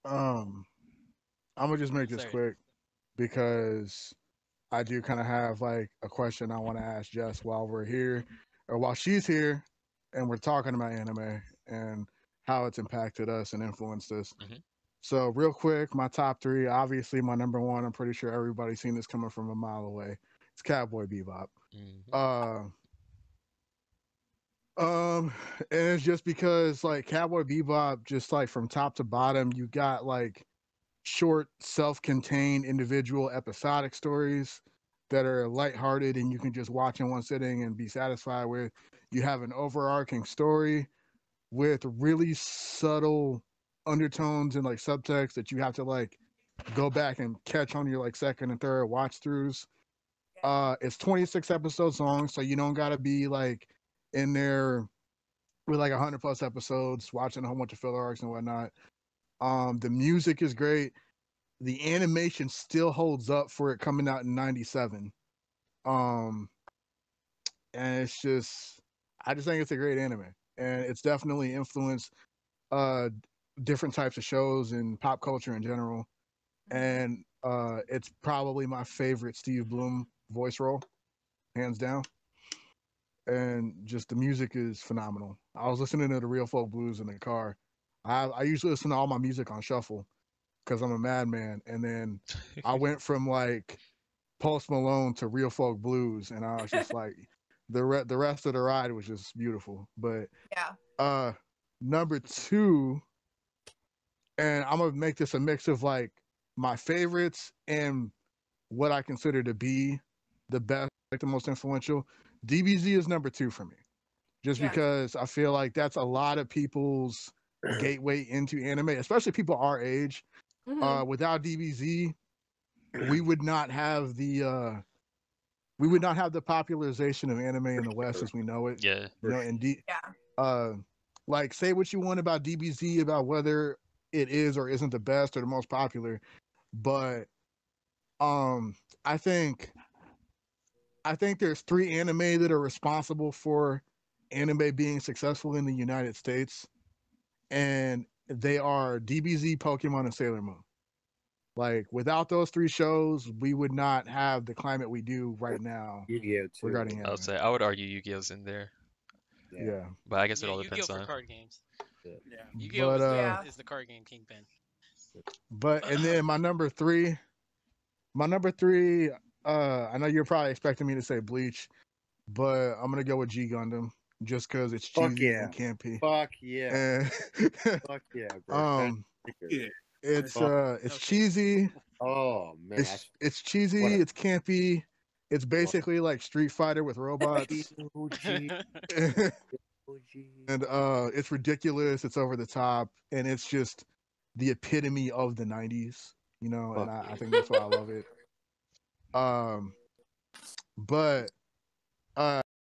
Um, I'm gonna just make this Sorry. quick because I do kind of have like a question I want to ask Jess while we're here, or while she's here, and we're talking about anime and how it's impacted us and influenced us. Hmm. So, real quick, my top three. Obviously, my number one. I'm pretty sure everybody's seen this coming from a mile away. It's Cowboy Bebop. Hmm. Uh, um, and it's just because like Cowboy Bebop, just like from top to bottom, you got like short, self-contained, individual, episodic stories that are lighthearted and you can just watch in one sitting and be satisfied with. You have an overarching story with really subtle undertones and like subtext that you have to like go back and catch on your like second and third watch throughs. It's 26 episodes long, so you don't gotta be like in there with like 100 plus episodes watching a whole bunch of filler arcs and whatnot. The music is great. The animation still holds up for it coming out in 97. Um and it's just I just think it's a great anime. And it's definitely influenced uh different types of shows and pop culture in general. And it's probably my favorite Steve Bloom voice role, hands down. And just the music is phenomenal. I was listening to the Real Folk Blues in the car. I usually listen to all my music on shuffle because I'm a madman. And then I went from like Post Malone to Real Folk Blues, and I was just like, the rest of the ride was just beautiful. But Yeah. uh, number two, and I'm gonna make this a mix of like my favorites and what I consider to be the best, like the most influential. DBZ is number two for me, just Yeah. because I feel like that's a lot of people's gateway into anime, especially people our age. Mhm. Without DBZ, we would not have the popularization of anime in the West as we know it. Yeah. You know, and Yeah. uh, like say what you want about DBZ about whether it is or isn't the best or the most popular, but um, I think there's three anime that are responsible for anime being successful in the United States, and they are DBZ, Pokemon, and Sailor Moon. Like without those three shows, we would not have the climate we do right now Yu-Gi-Oh too. regarding I would anime. say I would argue Yu-Gi-Oh's in there, Yeah, but I guess it Yeah, all Yu-Gi-Oh depends for on. card games. Yeah. Yeah, Yu-Gi-Oh but Yeah. is the card game kingpin. and then my number three, I know you're probably expecting me to say Bleach, but I'm gonna go with G Gundam just because it's Fuck cheesy yeah. and campy. Fuck yeah. And Fuck yeah, bro. um, Yeah. it's Okay. cheesy. Oh man, It's cheesy. what It's campy. It's basically like Street Fighter with robots, and it's ridiculous. It's over the top, and it's just the epitome of the '90s. You know, and Fuck I yeah. think that's why I love it. Um, but